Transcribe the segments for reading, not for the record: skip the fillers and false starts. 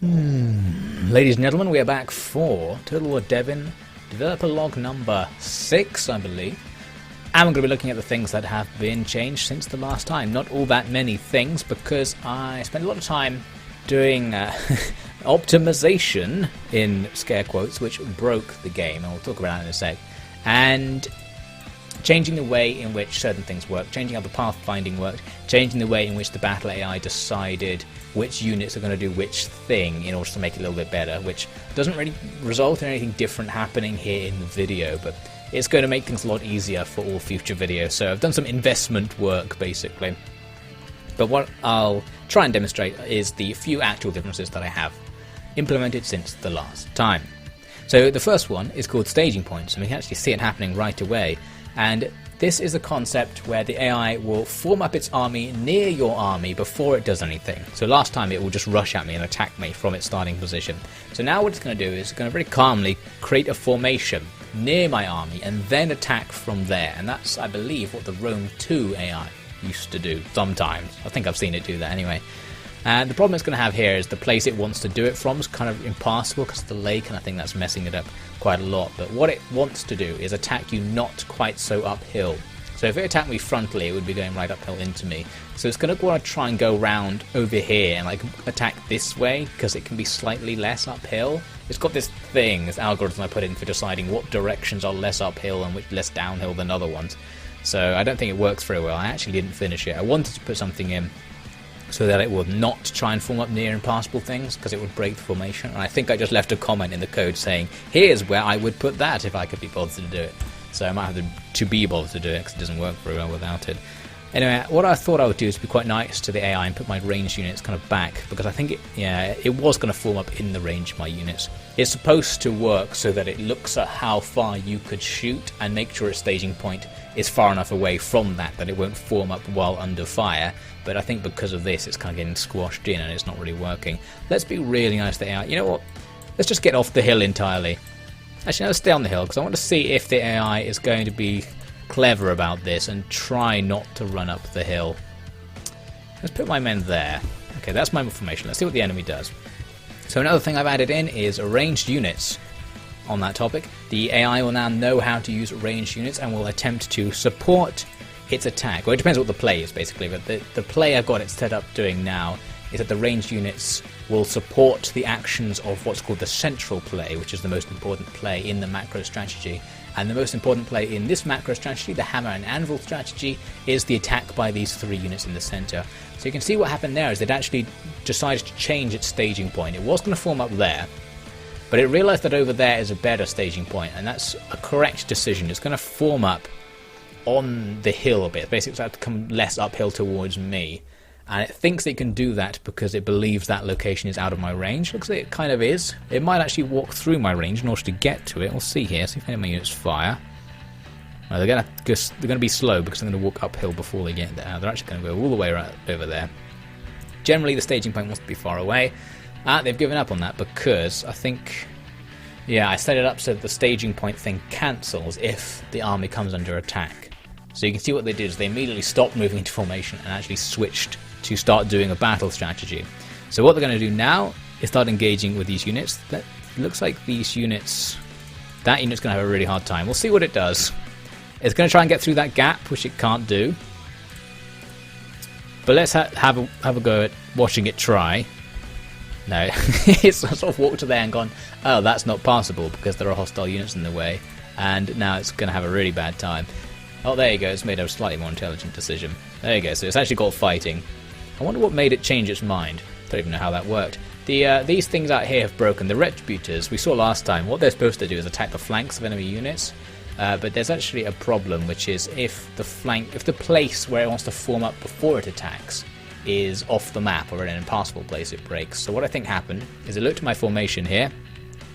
Ladies and gentlemen, we are back for Total War Devin, developer log number 6, I believe. And we're going to be looking at the things that have been changed since the last time. Not all that many things, because I spent a lot of time doing optimization, in scare quotes, which broke the game, and we'll talk about that in a sec. And changing the way in which certain things work, changing how the pathfinding worked, changing the way in which the battle AI decided which units are going to do which thing in order to make it a little bit better, which doesn't really result in anything different happening here in the video, but it's going to make things a lot easier for all future videos. So I've done some investment work, basically. But what I'll try and demonstrate is the few actual differences that I have implemented since the last time. So the first one is called staging points, and we can actually see it happening right away. And this is a concept where the AI will form up its army near your army before it does anything. So last time it will just rush at me and attack me from its starting position. So now what it's going to do is it's going to very calmly create a formation near my army and then attack from there. And that's, I believe, what the Rome 2 AI used to do sometimes. I think I've seen it do that anyway. And the problem it's going to have here is the place it wants to do it from is kind of impassable because of the lake, and I think that's messing it up quite a lot. But what it wants to do is attack you not quite so uphill. So if it attacked me frontally, it would be going right uphill into me. So it's going to want to try and go round over here and like attack this way because it can be slightly less uphill. It's got this thing, this algorithm I put in for deciding what directions are less uphill and which less downhill than other ones. So I don't think it works very well. I actually didn't finish it. I wanted to put something in so that it would not try and form up near impassable things, because it would break the formation. And I think I just left a comment in the code saying, here's where I would put that if I could be bothered to do it. So I might have to be bothered to do it, because it doesn't work very well without it. Anyway, what I thought I would do is be quite nice to the AI and put my ranged units kind of back, because I think it was going to form up in the range of my units. It's supposed to work so that it looks at how far you could shoot and make sure its staging point is far enough away from that it won't form up while under fire. But I think because of this, it's kind of getting squashed in and it's not really working. Let's be really nice to the AI. You know what? Let's just get off the hill entirely. Actually, no, let's stay on the hill, because I want to see if the AI is going to be clever about this and try not to run up the hill. Let's put my men there. Okay, that's my formation. Let's see what the enemy does. So another thing I've added in is ranged units. On that topic, the AI will now know how to use ranged units and will attempt to support its attack. Well, it depends what the play is, basically, but the play I've got it set up doing now is that the ranged units will support the actions of what's called the central play, which is the most important play in the macro strategy. And the most important play in this macro strategy, the hammer and anvil strategy, is the attack by these 3 units in the center. So you can see what happened there is it actually decided to change its staging point. It was going to form up there, but it realized that over there is a better staging point, and that's a correct decision. It's going to form up on the hill a bit. Basically, it's going to come less uphill towards me. And it thinks it can do that because it believes that location is out of my range. Looks like it kind of is. It might actually walk through my range in order to get to it. We'll see here. See if any of my units fire. Well, they're going to be slow because they're going to walk uphill before they get there. They're actually going to go all the way right over there. Generally, the staging point wants to be far away. They've given up on that because I think, I set it up so that the staging point thing cancels if the army comes under attack. So you can see what they did is they immediately stopped moving into formation and actually switched to start doing a battle strategy. So what they're going to do now is start engaging with these units. That looks like that unit's going to have a really hard time. We'll see what it does. It's going to try and get through that gap, which it can't do. But let's have a go at watching it try. No, it's sort of walked to there and gone, oh, that's not passable because there are hostile units in the way. And now it's going to have a really bad time. Oh, there you go, it's made a slightly more intelligent decision. There you go, so it's actually called fighting. I wonder what made it change its mind. Don't even know how that worked. These things out here have broken. The Retributors, we saw last time, what they're supposed to do is attack the flanks of enemy units. But there's actually a problem, which is if the place where it wants to form up before it attacks is off the map or in an impassable place, it breaks. So what I think happened is it looked at my formation here,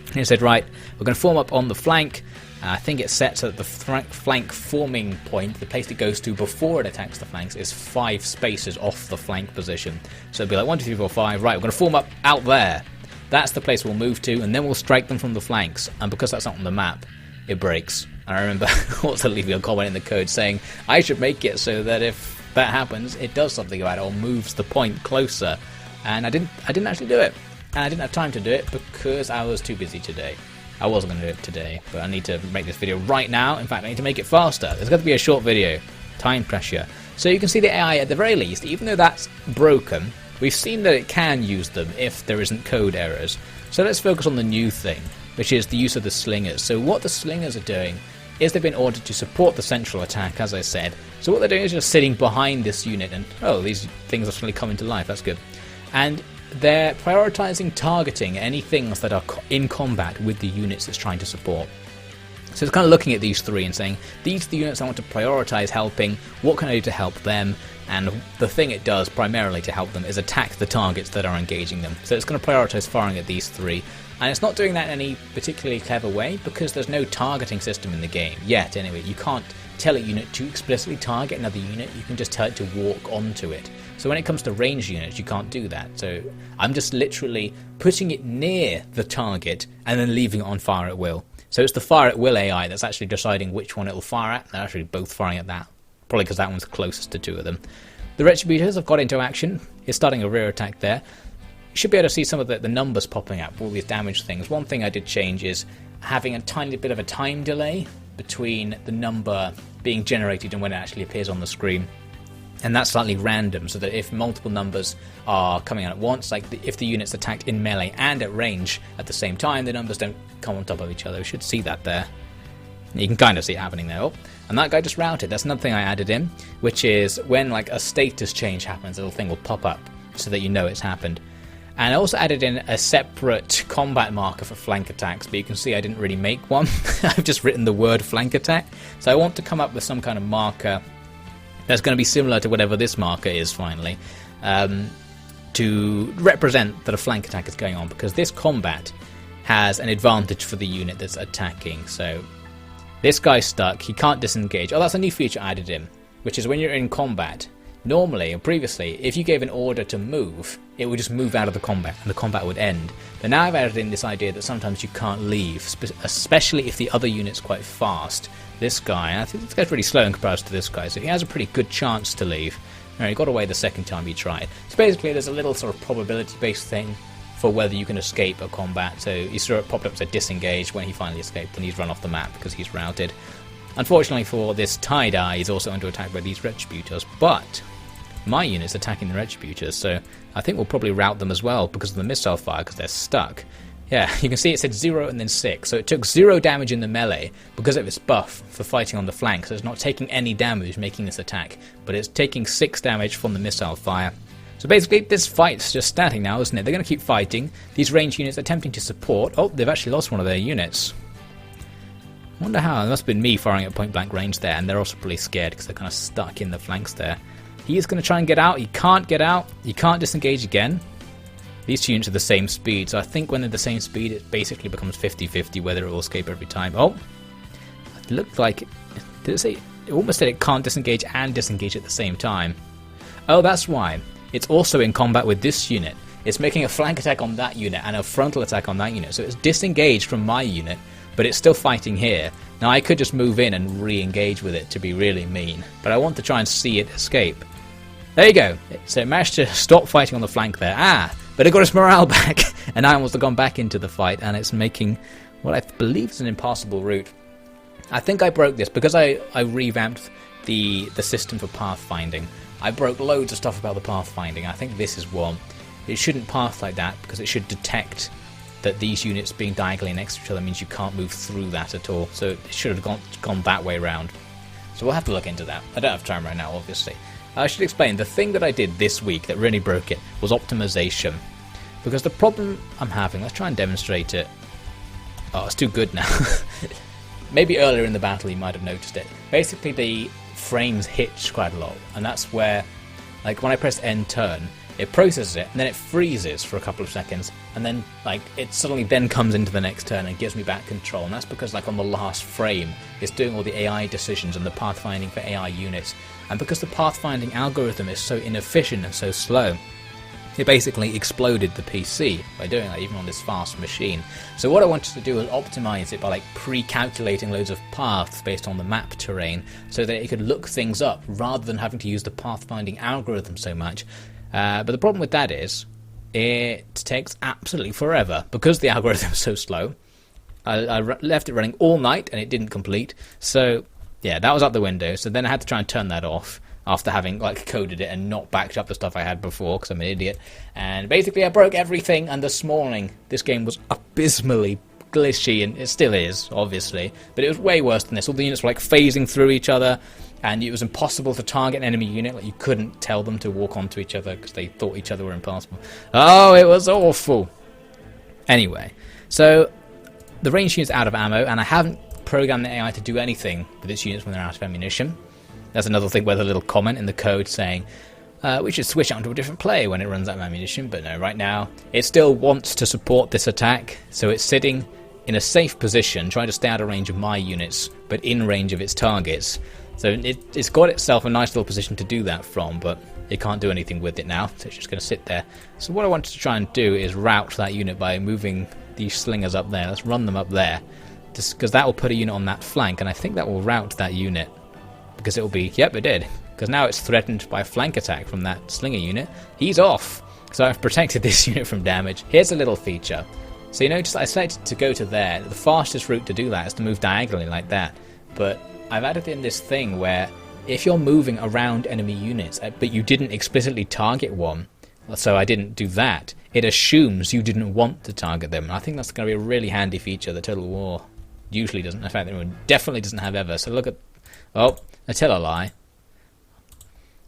and it said, right, we're going to form up on the flank. I think it's set so that the flank forming point, the place it goes to before it attacks the flanks, is 5 spaces off the flank position. So it'll be like 1, 2, 3, 4, 5. Right, we're going to form up out there. That's the place we'll move to, and then we'll strike them from the flanks. And because that's not on the map, it breaks. And I remember also leaving a comment in the code saying I should make it so that if that happens, it does something about it or moves the point closer. And I didn't actually do it. and I didn't have time to do it because I was too busy today. I wasn't going to do it today, but I need to make this video right now. In fact, I need to make it faster. There's got to be a short video. Time pressure. So you can see the AI at the very least, even though that's broken, we've seen that it can use them if there isn't code errors. So let's focus on the new thing, which is the use of the Slingers. So what the Slingers are doing is they've been ordered to support the central attack, as I said. So what they're doing is just sitting behind this unit and, oh, these things are suddenly coming to life, that's good. And they're prioritizing targeting any things that are in combat with the units it's trying to support. So it's kind of looking at these three and saying, these are the units I want to prioritize helping, what can I do to help them? And the thing it does primarily to help them is attack the targets that are engaging them. So it's going to prioritize firing at these three. And it's not doing that in any particularly clever way because there's no targeting system in the game yet. Anyway, you can't tell a unit to explicitly target another unit, you can just tell it to walk onto it. So when it comes to ranged units, you can't do that. So I'm just literally putting it near the target and then leaving it on fire at will. So it's the fire at will AI that's actually deciding which one it'll fire at. They're actually both firing at that, probably because that one's closest to two of them. The Retributors have got into action. It's starting a rear attack there. You should be able to see some of the numbers popping up, all these damage things. One thing I did change is having a tiny bit of a time delay between the number being generated and when it actually appears on the screen. And that's slightly random, so that if multiple numbers are coming out at once, like if the unit's attacked in melee and at range at the same time, the numbers don't come on top of each other. We should see that there. You can kind of see it happening there. Oh, and that guy just routed. That's another thing I added in, which is when like a status change happens, a little thing will pop up so that you know it's happened. And I also added in a separate combat marker for flank attacks, but you can see I didn't really make one. I've just written the word flank attack. So I want to come up with some kind of marker that's going to be similar to whatever this marker is finally, to represent that a flank attack is going on, because this combat has an advantage for the unit that's attacking. So this guy's stuck, he can't disengage. Oh, that's a new feature I added in, which is when you're in combat, normally or previously, if you gave an order to move, it would just move out of the combat and the combat would end. But now I've added in this idea that sometimes you can't leave, especially if the other unit's quite fast. This guy, I think this guy's pretty slow in comparison to this guy, so he has a pretty good chance to leave. He got away the second time he tried. So basically there's a little sort of probability-based thing for whether you can escape a combat. So you saw it popped up as disengage when he finally escaped, and he's run off the map because he's routed. Unfortunately for this tie-dye, he's also under attack by these Retributors, but my unit's attacking the Retributors, so I think we'll probably rout them as well because of the missile fire, because they're stuck. Yeah, you can see it said 0 and then 6, so it took 0 damage in the melee because of its buff for fighting on the flank, so it's not taking any damage making this attack, but it's taking 6 damage from the missile fire. So basically this fight's just starting now, isn't it? They're going to keep fighting. These ranged units attempting to support. Oh, they've actually lost one of their units. I wonder how. It must have been me firing at point blank range there, and they're also pretty scared because they're kind of stuck in the flanks there. He is going to try and get out. He can't get out. He can't disengage again. These two units are the same speed, so I think when they're the same speed, it basically becomes 50-50 whether it will escape every time. Oh, it looked like did it say? It almost said it can't disengage and disengage at the same time. Oh, that's why. It's also in combat with this unit. It's making a flank attack on that unit and a frontal attack on that unit, so it's disengaged from my unit, but it's still fighting here. Now I could just move in and re-engage with it to be really mean, but I want to try and see it escape. There you go. So it managed to stop fighting on the flank there. But it got its morale back, and I almost have gone back into the fight, and it's making what I believe is an impassable route. I think I broke this because I revamped the system for pathfinding. I broke loads of stuff about the pathfinding. I think this is one. It shouldn't path like that because it should detect that these units being diagonally next to each other means you can't move through that at all. So it should have gone that way around. So we'll have to look into that. I don't have time right now, obviously. I should explain, the thing that I did this week that really broke it was optimization. Because the problem I'm having, let's try and demonstrate it. Oh, it's too good now. Maybe earlier in the battle you might have noticed it. Basically the frames hitch quite a lot, and that's where, like when I press end turn, it processes it and then it freezes for a couple of seconds, and then like it suddenly then comes into the next turn and gives me back control, and that's because like on the last frame it's doing all the AI decisions and the pathfinding for AI units, and because the pathfinding algorithm is so inefficient and so slow, it basically exploded the PC by doing that, even on this fast machine. So what I wanted to do was optimize it by like pre-calculating loads of paths based on the map terrain, so that it could look things up rather than having to use the pathfinding algorithm so much. But the problem with that is it takes absolutely forever. Because the algorithm is so slow, I left it running all night and it didn't complete. So, yeah, that was out the window. So then I had to try and turn that off after having coded it and not backed up the stuff I had before because I'm an idiot. And basically I broke everything, and this morning this game was abysmally glitchy, and it still is, obviously. But it was way worse than this. All the units were phasing through each other, and it was impossible to target an enemy unit. You couldn't tell them to walk onto each other because they thought each other were impassable. Oh, it was awful. Anyway, so the ranged unit's out of ammo, and I haven't programmed the AI to do anything with its units when they're out of ammunition. That's another thing with a little comment in the code saying we should switch onto a different play when it runs out of ammunition, but no, right now it still wants to support this attack, so it's sitting in a safe position, trying to stay out of range of my units, but in range of its targets. So it's got itself a nice little position to do that from, but it can't do anything with it now, so it's just going to sit there. So what I wanted to try and do is route that unit by moving these slingers up there. Let's run them up there, just because that will put a unit on that flank, and I think that will route that unit. Because it will be, yep, it did. Because now it's threatened by a flank attack from that Slinger unit. He's off. So I've protected this unit from damage. Here's a little feature. So you notice I selected to go to there. The fastest route to do that is to move diagonally like that. But I've added in this thing where if you're moving around enemy units, but you didn't explicitly target one, so I didn't do that, it assumes you didn't want to target them. And I think that's going to be a really handy feature that Total War usually doesn't. In fact, it definitely doesn't have ever. So look at... Oh, I tell a lie.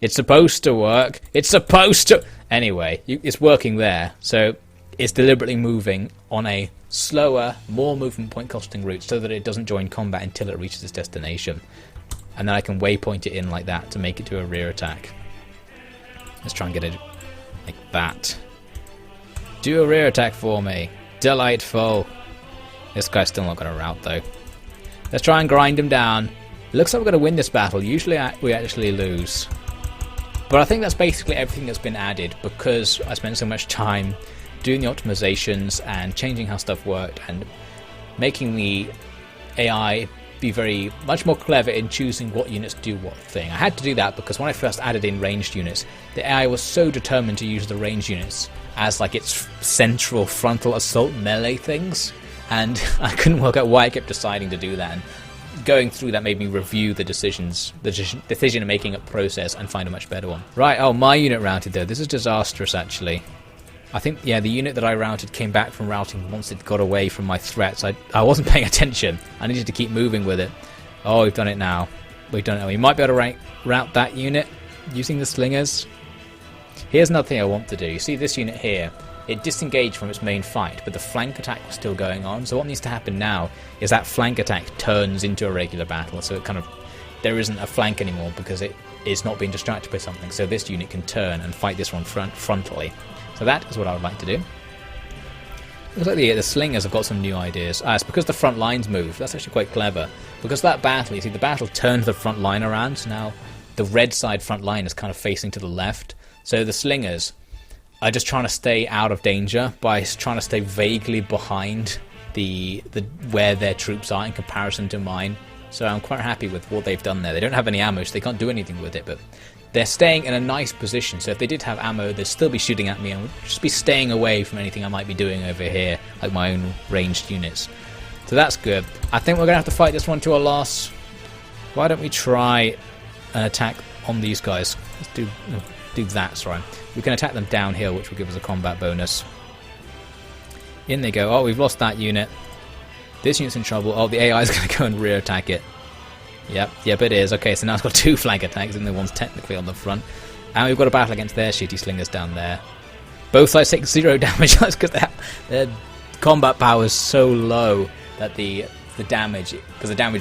It's supposed to work. It's supposed to... Anyway, it's working there. So it's deliberately moving on a slower, more movement point costing route so that it doesn't join combat until it reaches its destination. And then I can waypoint it in like that to make it to a rear attack. Let's try and get it like that. Do a rear attack for me. Delightful. This guy's still not going to rout though. Let's try and grind him down. It looks like we're going to win this battle. Usually we actually lose. But I think that's basically everything that's been added because I spent so much time doing the optimizations and changing how stuff worked and making the AI be much more clever in choosing what units do what thing. I had to do that because when I first added in ranged units, the AI was so determined to use the ranged units as its central frontal assault melee things, and I couldn't work out why I kept deciding to do that. And going through that made me review the decision making process and find a much better one. Right, oh, my unit routed though. This is disastrous actually. I think, yeah, the unit that I routed came back from routing once it got away from my threats. I wasn't paying attention. I needed to keep moving with it. Oh, we've done it now. We've done it now. We might be able to route that unit using the slingers. Here's another thing I want to do. You see this unit here? It disengaged from its main fight, but the flank attack was still going on. So what needs to happen now is that flank attack turns into a regular battle. So there isn't a flank anymore because it is not being distracted by something. So this unit can turn and fight this one frontally. So that is what I would like to do. Looks like the slingers have got some new ideas. It's because the front lines move. That's actually quite clever. Because that battle, you see, the battle turned the front line around. So now the red side front line is kind of facing to the left. So the slingers are just trying to stay out of danger by trying to stay vaguely behind where their troops are in comparison to mine. So I'm quite happy with what they've done there. They don't have any ammo, so they can't do anything with it, but they're staying in a nice position. So if they did have ammo, they'd still be shooting at me and would just be staying away from anything I might be doing over here, like my own ranged units. So that's good. I think we're going to have to fight this one to a loss. Why don't we try an attack on these guys? Let's do that, sorry. We can attack them downhill, which will give us a combat bonus. In they go. Oh, we've lost that unit. This unit's in trouble. Oh, the AI is going to go and rear attack it. Yep, it is. Okay, so now it's got two flank attacks, and the one's technically on the front. And we've got a battle against their shitty slingers down there. Both sides take 0 damage. That's because their combat power is so low that the damage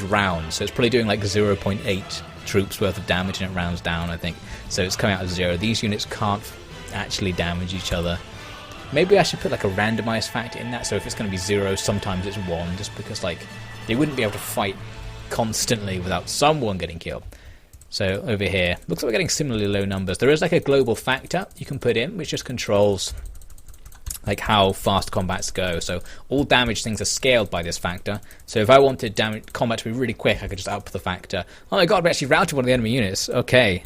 rounds. So it's probably doing like 0.8 troops worth of damage, and it rounds down, I think. So it's coming out of 0. These units can't actually damage each other. Maybe I should put like a randomized factor in that, so if it's going to be 0, sometimes it's 1, just because they wouldn't be able to fight constantly without someone getting killed. So over here, looks like we're getting similarly low numbers. There is like a global factor you can put in, which just controls like how fast combats go. So all damage things are scaled by this factor. So if I wanted combat to be really quick, I could just up the factor. Oh my god, we actually routed one of the enemy units. Okay.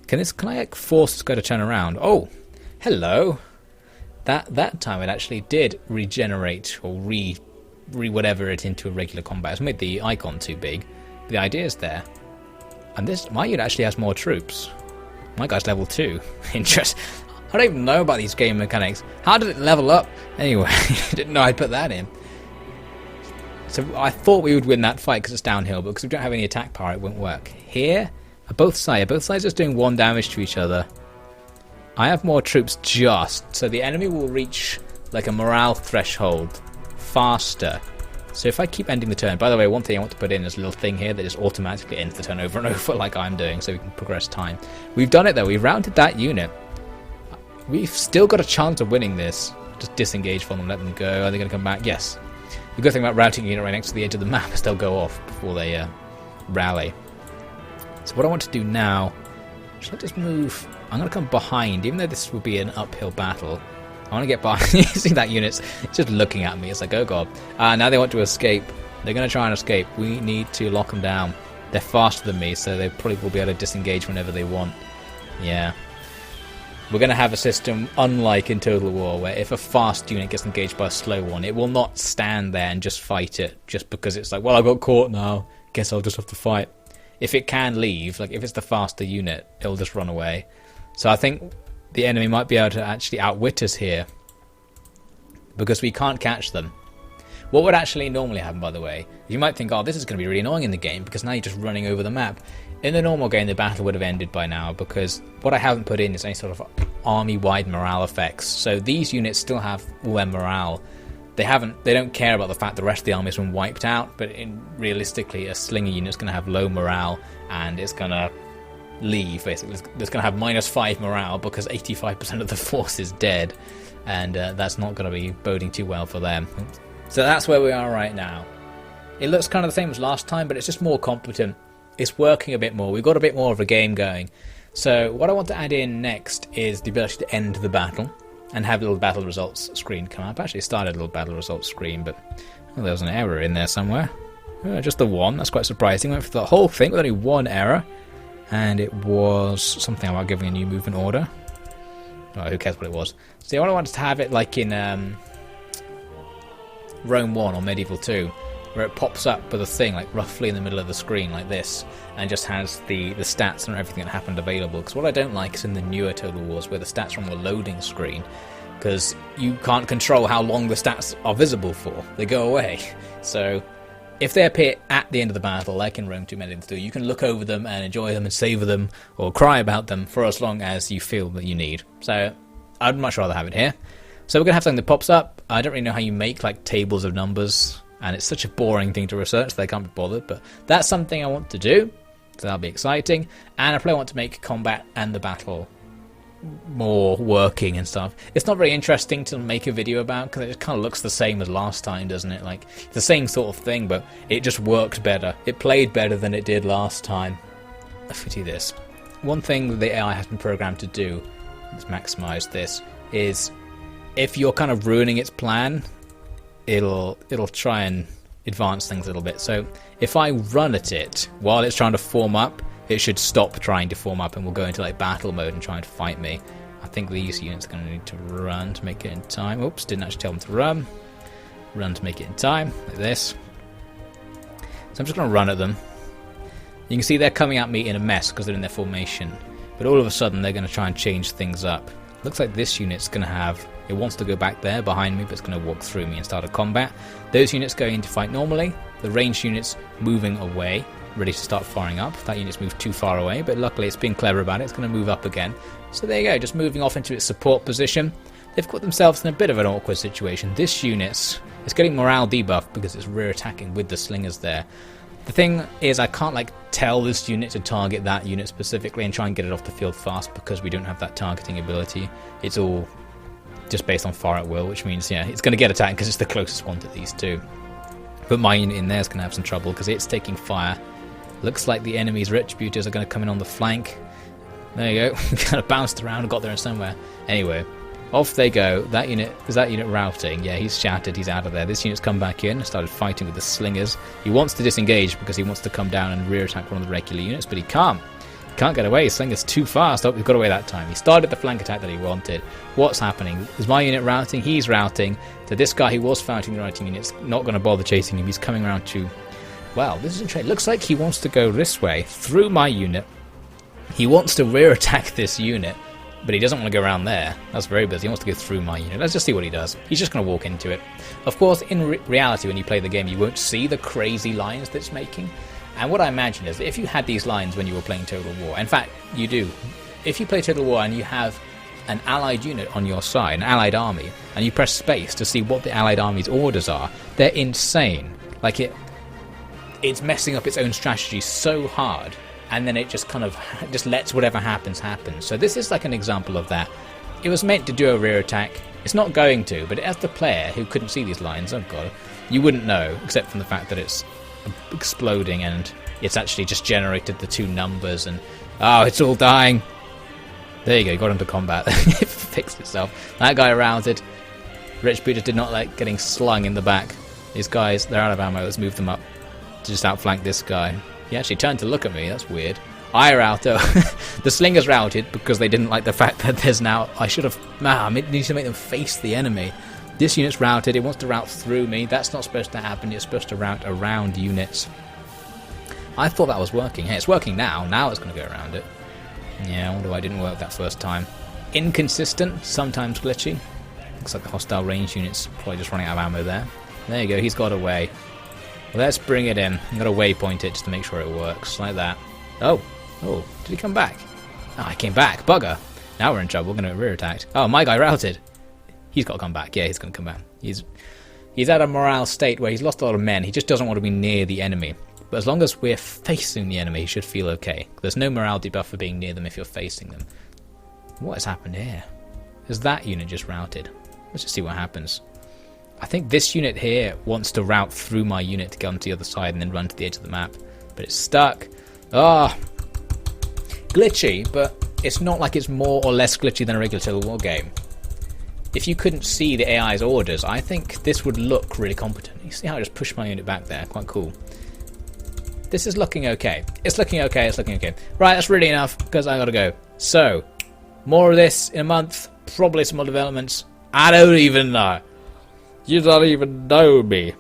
Can I force this guy to turn around? Oh, hello. that time it actually did regenerate or re whatever it into a regular combat. It's made the icon too big. The idea is there. And my unit actually has more troops. My guy's level 2. Interest. I don't even know about these game mechanics. How did it level up? Anyway, didn't know I'd put that in. So I thought we would win that fight because it's downhill, but because we don't have any attack power, it won't work. Here, both sides are just doing 1 damage to each other. I have more troops so the enemy will reach like a morale threshold faster. So if I keep ending the turn, by the way, one thing I want to put in is a little thing here that just automatically ends the turn over and over like I'm doing, so we can progress time. We've done it though, we've routed that unit. We've still got a chance of winning this. Just disengage from them, let them go. Are they going to come back? Yes. The good thing about routing a unit right next to the edge of the map is they'll go off before they rally. So what I want to do now, should I just move? I'm going to come behind, even though this will be an uphill battle. I want to get behind. You see that unit's just looking at me. It's like, oh god. Now they want to escape. They're going to try and escape. We need to lock them down. They're faster than me, so they probably will be able to disengage whenever they want. Yeah. We're going to have a system unlike in Total War, where if a fast unit gets engaged by a slow one, it will not stand there and just fight it, just because it's like, well, I got caught now. Guess I'll just have to fight. If it can leave, like if it's the faster unit, it'll just run away. So I think the enemy might be able to actually outwit us here, because we can't catch them. What would actually normally happen, by the way, you might think, oh, this is going to be really annoying in the game, because now you're just running over the map. In the normal game, the battle would have ended by now, because what I haven't put in is any sort of army-wide morale effects. So these units still have all their morale. They don't care about the fact the rest of the army has been wiped out, but realistically, a Slinger unit is going to have low morale, and it's going to leave, basically. It's going to have -5 morale, because 85% of the force is dead, and that's not going to be boding too well for them. So that's where we are right now. It looks kind of the same as last time, but it's just more competent. It's working a bit more. We've got a bit more of a game going. So what I want to add in next is the ability to end the battle and have a little battle results screen come up. Actually, it started a little battle results screen, but there was an error in there somewhere. Just the one. That's quite surprising. Went for the whole thing with only one error, and it was something about giving a new movement order. Oh, who cares what it was? See, what I wanted to have it like in Rome 1 or Medieval 2, where it pops up with a thing like roughly in the middle of the screen like this, and just has the stats and everything that happened available. Because what I don't like is in the newer Total Wars where the stats are on the loading screen, because you can't control how long the stats are visible for. They go away. So if they appear at the end of the battle, like in Rome 2 Medieval 2, you can look over them and enjoy them and savor them or cry about them for as long as you feel that you need. So I'd much rather have it here. So we're going to have something that pops up. I don't really know how you make like tables of numbers, and it's such a boring thing to research that I can't be bothered, but that's something I want to do, so that'll be exciting. And I probably want to make combat and the battle more working and stuff. It's not very interesting to make a video about, because it just kind of looks the same as last time, doesn't it? Like, it's the same sort of thing, but it just works better. It played better than it did last time. If we do this, one thing that the AI has been programmed to do, let's maximize this, is if you're kind of ruining its plan, it'll try and advance things a little bit. So if I run at it while it's trying to form up, it should stop trying to form up and will go into like battle mode and try and fight me. I think these units are going to need to run to make it in time. Oops, didn't actually tell them to run. Run to make it in time, like this. So I'm just going to run at them. You can see they're coming at me in a mess because they're in their formation. But all of a sudden they're going to try and change things up. Looks like this unit's going to have... It wants to go back there behind me, but it's going to walk through me and start a combat. Those units going to fight normally. The ranged units moving away, ready to start firing up. That unit's moved too far away, but luckily it's being clever about it. It's going to move up again. So there you go, just moving off into its support position. They've got themselves in a bit of an awkward situation. This unit's getting morale debuff because it's rear attacking with the slingers there. The thing is, I can't like tell this unit to target that unit specifically and try and get it off the field fast, because we don't have that targeting ability. It's all just based on fire at will, which means, yeah, it's going to get attacked because it's the closest one to these two. But my unit in there is going to have some trouble because it's taking fire. Looks like the enemy's retributors are going to come in on the flank. There you go. Kind of bounced around and got there somewhere. Anyway, off they go. That unit, is that unit routing? Yeah, he's shattered. He's out of there. This unit's come back in and started fighting with the slingers. He wants to disengage because he wants to come down and rear attack one of the regular units, but he can't. Can't get away. Slinger's too fast. Oh, we've got away that time. He started the flank attack that he wanted. What's happening? Is my unit routing? He's routing. So this guy who was fighting the routing unit's not going to bother chasing him. He's coming around to... Well, this is interesting. It looks like he wants to go this way, through my unit. He wants to rear attack this unit, but he doesn't want to go around there. That's very busy. He wants to go through my unit. Let's just see what he does. He's just going to walk into it. Of course, in reality, when you play the game, you won't see the crazy lines that it's making. And what I imagine is that if you had these lines when you were playing Total War, in fact, you do. If you play Total War and you have an allied unit on your side, an allied army, and you press space to see what the allied army's orders are, they're insane. Like, it's messing up its own strategy so hard, and then it just kind of just lets whatever happens happen. So this is like an example of that. It was meant to do a rear attack. It's not going to, but as the player who couldn't see these lines, oh god, you wouldn't know, except from the fact that it's exploding and it's actually just generated the two numbers and oh, it's all dying. There you go, got into combat. It fixed itself. That guy routed. Rich Peter did not like getting slung in the back. These guys, they're out of ammo. Let's move them up to just outflank this guy. He actually turned to look at me. That's weird. I routed. The Slingers routed because they didn't like the fact that there's now... I should have... I need to make them face the enemy. This unit's routed. It wants to route through me. That's not supposed to happen. It's supposed to route around units. I thought that was working. Hey, it's working now. Now it's going to go around it. Yeah, I wonder why it didn't work that first time. Inconsistent. Sometimes glitchy. Looks like the hostile range unit's probably just running out of ammo there. There you go. He's got away. Let's bring it in. I've got to waypoint it just to make sure it works. Like that. Oh. Oh. Did he come back? Oh, I came back. Bugger. Now we're in trouble. We're going to rear attack. Oh, my guy routed. He's got to come back. Yeah, he's going to come back. He's at a morale state where he's lost a lot of men. He just doesn't want to be near the enemy. But as long as we're facing the enemy, he should feel okay. There's no morale debuff for being near them if you're facing them. What has happened here? Is that unit just routed? Let's just see what happens. I think this unit here wants to route through my unit to go onto the other side and then run to the edge of the map. But it's stuck. Ah! Glitchy, but it's not like it's more or less glitchy than a regular Total War game. If you couldn't see the AI's orders, I think this would look really competent. You see how I just pushed my unit back there? Quite cool. This is looking okay. It's looking okay, it's looking okay. Right, that's really enough, because I gotta go. So, more of this in a month. Probably some more developments. I don't even know. You don't even know me.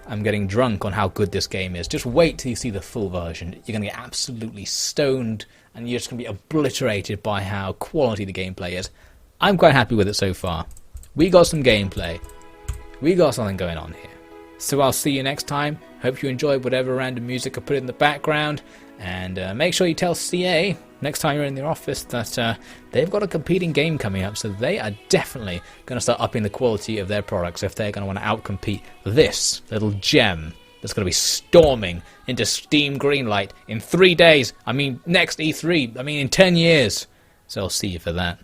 I'm getting drunk on how good this game is. Just wait till you see the full version. You're going to get absolutely stoned, and you're just going to be obliterated by how quality the gameplay is. I'm quite happy with it so far. We got some gameplay. We got something going on here. So I'll see you next time. Hope you enjoyed whatever random music I put in the background. And make sure you tell CA next time you're in their office that they've got a competing game coming up. So they are definitely going to start upping the quality of their products if they're going to want to outcompete this little gem that's going to be storming into Steam Greenlight in 3 days. I mean, next E3. I mean, in 10 years. So I'll see you for that.